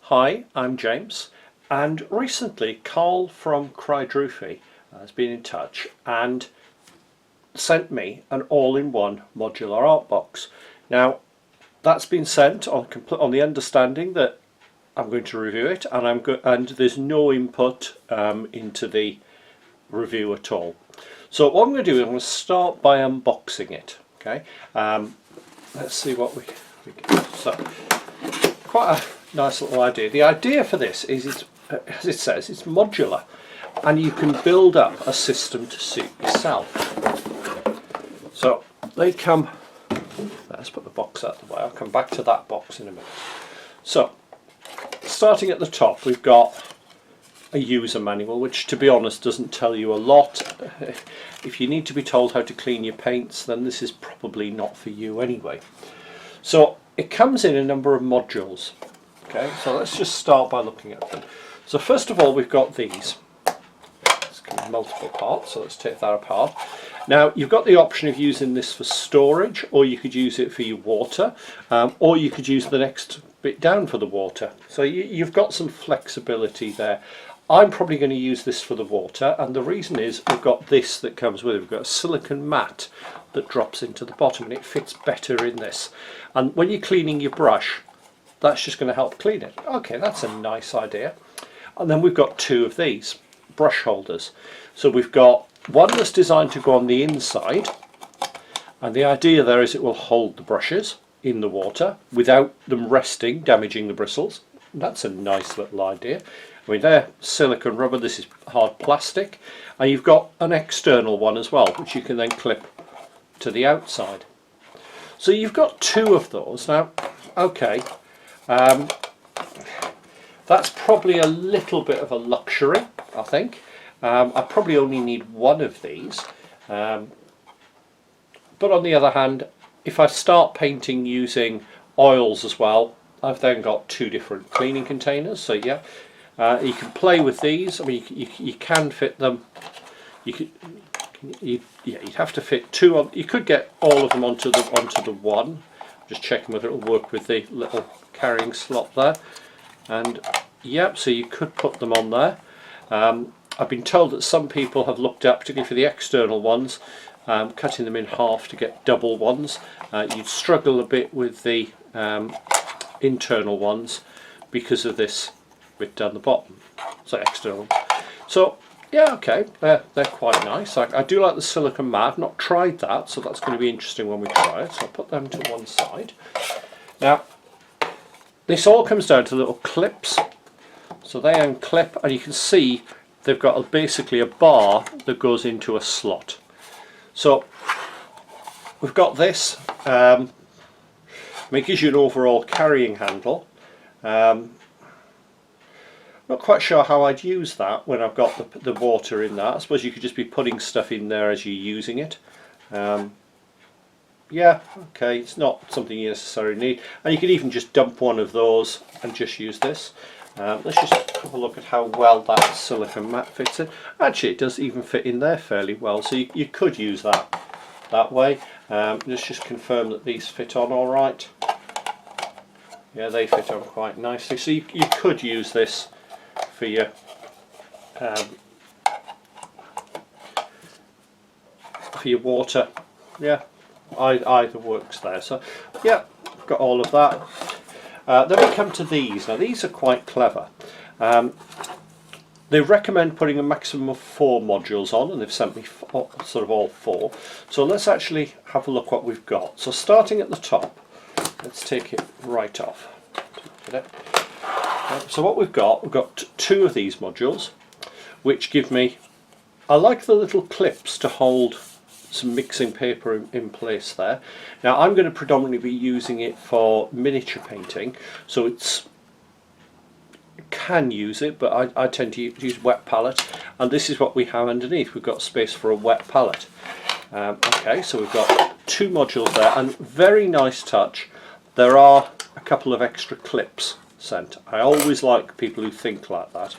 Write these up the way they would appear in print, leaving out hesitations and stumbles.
Hi, I'm James, and recently Karl from Krydrufi has been in touch and sent me an all-in-one modular art box. Now that's been sent on the understanding that I'm going to review it, and there's no input into the review at all. So what I'm going to do is I'm going to start by unboxing it. Okay, let's see what we get. So quite a nice little idea. The idea for this is, as it says, it's modular, and you can build up a system to suit yourself. So they come, let's put the box out of the way, I'll come back to that box in a minute. So starting at the top, we've got a user manual, which to be honest doesn't tell you a lot. If you need to be told how to clean your paints, then this is probably not for you anyway. So it comes in a number of modules. Okay, so let's just start by looking at them. So first of all, we've got these. It's come in multiple parts, so let's take that apart. Now you've got the option of using this for storage, or you could use it for your water, or you could use the next bit down for the water. So you've got some flexibility there. I'm probably going to use this for the water, and the reason is we've got this that comes with it. We've got a silicone mat that drops into the bottom, and it fits better in this. And when you're cleaning your brush, that's just going to help clean it. Okay, that's a nice idea. And then we've got two of these brush holders. So we've got one that's designed to go on the inside, and the idea there is it will hold the brushes in the water without them resting, damaging the bristles. That's a nice little idea. I mean, they're silicone rubber, this is hard plastic, and you've got an external one as well, which you can then clip to the outside. So you've got two of those. Now, okay, that's probably a little bit of a luxury, I think. I probably only need one of these, but on the other hand, if I start painting using oils as well, I've then got two different cleaning containers. So yeah, you can play with these. I mean, you can fit them. You'd have to fit two on. You could get all of them onto the one. Just checking whether it'll work with the little carrying slot there. And yep, so you could put them on there. I've been told that some people have looked at, particularly for the external ones, cutting them in half to get double ones. You'd struggle a bit with the internal ones because of this bit down the bottom, so external. So yeah, okay, they're quite nice. I do like the silicone mat. I've not tried that, so that's going to be interesting when we try it. So I'll put them to one side. Now this all comes down to little clips, so they unclip, and you can see they've got basically a bar that goes into a slot. So we've got this. It gives you an overall carrying handle. Not quite sure how I'd use that when I've got the water in that. I suppose you could just be putting stuff in there as you're using it. Yeah, okay, it's not something you necessarily need. And you could even just dump one of those and just use this. Let's just have a look at how well that silicone mat fits in. Actually, it does even fit in there fairly well, so you could use that way. Let's just confirm that these fit on all right. Yeah, they fit on quite nicely. So you could use this for your water. Yeah, either works there. So yeah, got all of that. Then we come to these. Now these are quite clever. They recommend putting a maximum of 4 modules on, and they've sent me sort of all 4. So let's actually have a look what we've got. So starting at the top, let's take it right off. So what we've got 2 of these modules, which give me, I like the little clips to hold some mixing paper in place there. Now I'm going to predominantly be using it for miniature painting, so you can use it, but I tend to use wet palette, and this is what we have underneath. We've got space for a wet palette. Okay, so we've got 2 modules there, and very nice touch, there are a couple of extra clips sent. I always like people who think like that.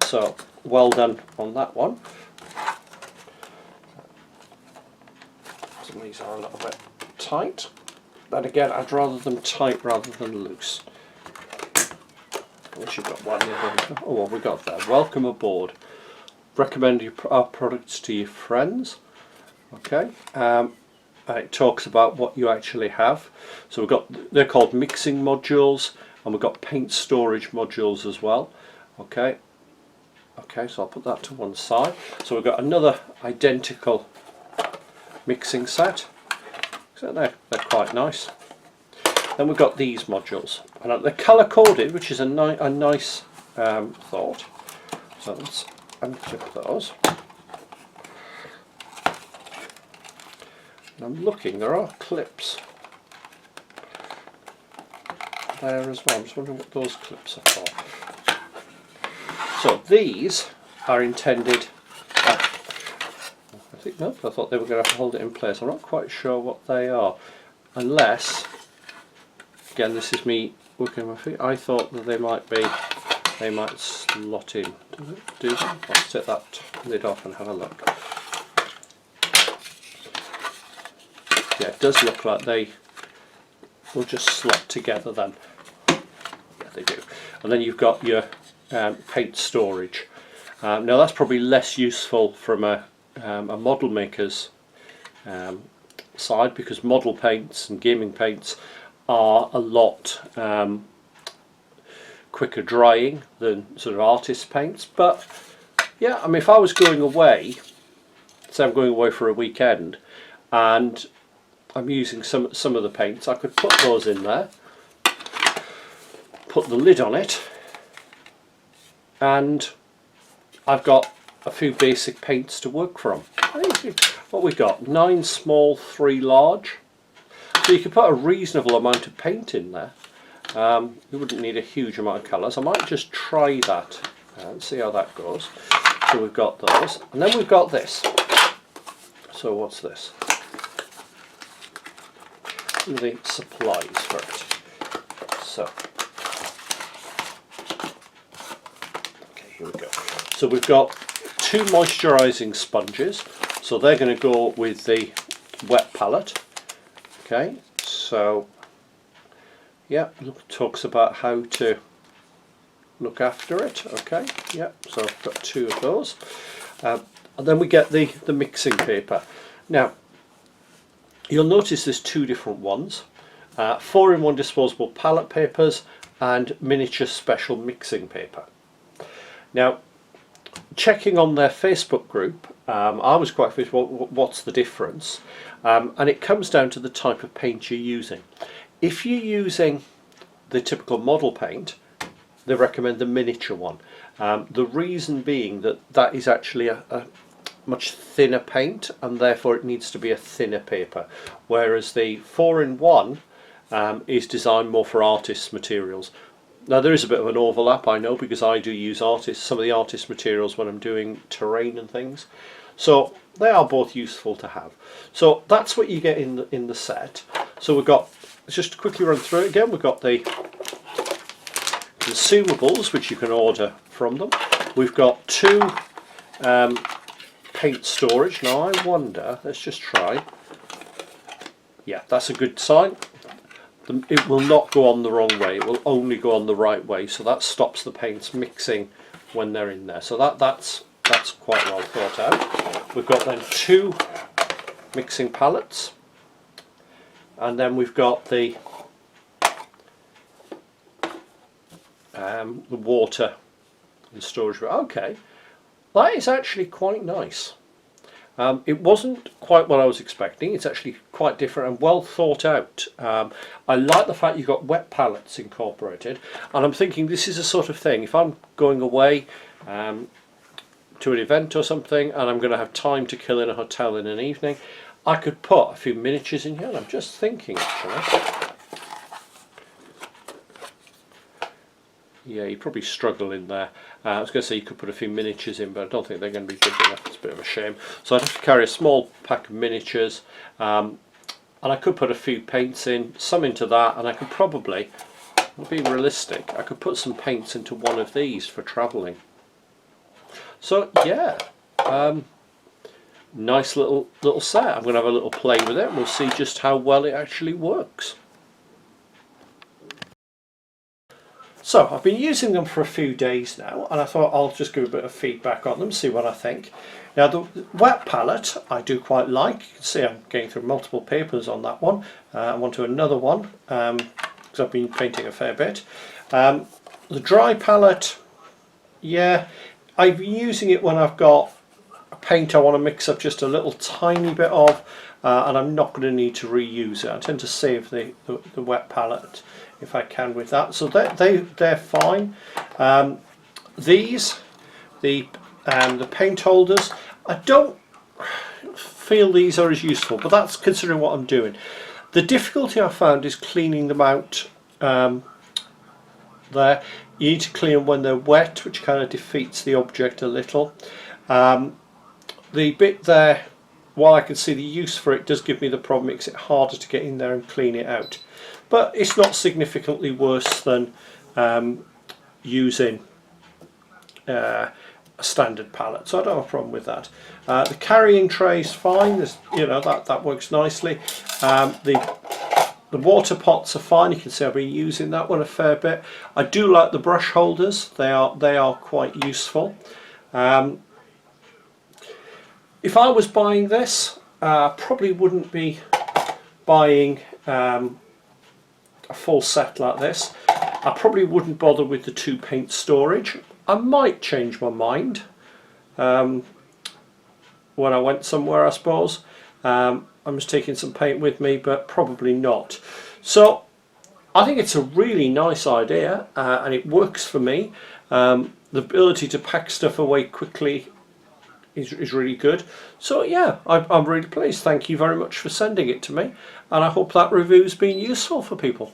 So well done on that one. Some of these are a little bit tight. Then again, I'd rather them tight rather than loose. Once you've got one, oh, what we got there? Welcome aboard. Recommend our products to your friends. Okay. And it talks about what you actually have. So we've got, they're called mixing modules, and we've got paint storage modules as well. Okay. Okay, so I'll put that to one side. So we've got another identical mixing set. So they're quite nice. Then we've got these modules, and they're colour coded, which is a nice thought. So let's unclip those. And I'm looking, there are clips there as well. I'm just wondering what those clips are for. So these are intended, I think, no, I thought they were going to hold it in place. I'm not quite sure what they are, unless, again, this is me working my feet, I thought that they might slot in. Do they? I'll set that lid off and have a look. Yeah, it does look like they will just slot together then. Yeah, they do. And then you've got your paint storage. Now that's probably less useful from a model maker's side, because model paints and gaming paints are a lot quicker drying than sort of artist paints. But yeah, I mean, if I was going away, say I'm going away for a weekend and I'm using some of the paints, I could put those in there, put the lid on it, and I've got a few basic paints to work from. What we've got, 9 small, 3 large. So you could put a reasonable amount of paint in there. You wouldn't need a huge amount of colours. I might just try that and see how that goes. So we've got those, and then we've got this. So what's this? The supplies for it. So, okay, here we go. So we've got 2 moisturising sponges. So they're going to go with the wet palette. Okay, so yeah, talks about how to look after it. Okay, yeah, so I've got 2 of those, and then we get the mixing paper. Now you'll notice there's 2 different ones, 4-in-1 disposable palette papers and miniature special mixing paper. Now, checking on their Facebook group, I was quite curious, well, what's the difference? And it comes down to the type of paint you're using. If you're using the typical model paint, they recommend the miniature one. The reason being that that is actually a much thinner paint, and therefore it needs to be a thinner paper, whereas the 4-in-1 is designed more for artists' materials. Now there is a bit of an overlap, I know, because I do use some of the artist materials when I'm doing terrain and things, so they are both useful to have. So that's what you get in the set. So we've got, let's just quickly run through it again. We've got the consumables, which you can order from them. We've got 2 paint storage. Now I wonder, let's just try. Yeah, that's a good sign. It will not go on the wrong way, it will only go on the right way, so that stops the paints mixing when they're in there. So that's quite well thought out. We've got then 2 mixing palettes, and then we've got the water and storage. Okay, that is actually quite nice. It wasn't quite what I was expecting. It's actually quite different and well thought out. I like the fact you've got wet palettes incorporated, and I'm thinking this is a sort of thing, if I'm going away to an event or something and I'm going to have time to kill in a hotel in an evening, I could put a few miniatures in here, and I'm just thinking actually. Yeah, you probably struggle in there. I was going to say you could put a few miniatures in, but I don't think they're going to be big enough. It's a bit of a shame. So I'd have to carry a small pack of miniatures, and I could put a few paints in, some into that, and I could probably, being realistic, I could put some paints into one of these for travelling. So yeah, nice little set. I'm going to have a little play with it, and we'll see just how well it actually works. So I've been using them for a few days now, and I thought I'll just give a bit of feedback on them, see what I think. Now the wet palette I do quite like. You can see I'm going through multiple papers on that one. I'm onto another one because I've been painting a fair bit. The dry palette, yeah, I've been using it when I've got a paint I want to mix up just a little tiny bit of, and I'm not going to need to reuse it. I tend to save the wet palette if I can with that, so they're fine. These, the paint holders, I don't feel these are as useful, but that's considering what I'm doing. The difficulty I found is cleaning them out. There, you need to clean them when they're wet, which kind of defeats the object a little. The bit there, while I can see the use for it, does give me the problem. It makes it harder to get in there and clean it out, but it's not significantly worse than using a standard palette, so I don't have a problem with that. The carrying tray is fine. There's, you know, that works nicely. The water pots are fine. You can see I've been using that one a fair bit. I do like the brush holders. They are quite useful. If I was buying this, probably wouldn't be buying a full set like this. I probably wouldn't bother with the 2 paint storage. I might change my mind when I went somewhere, I suppose. I'm just taking some paint with me, but probably not. So I think it's a really nice idea, and it works for me. The ability to pack stuff away quickly is really good. So yeah, I'm really pleased. Thank you very much for sending it to me, and I hope that review's been useful for people.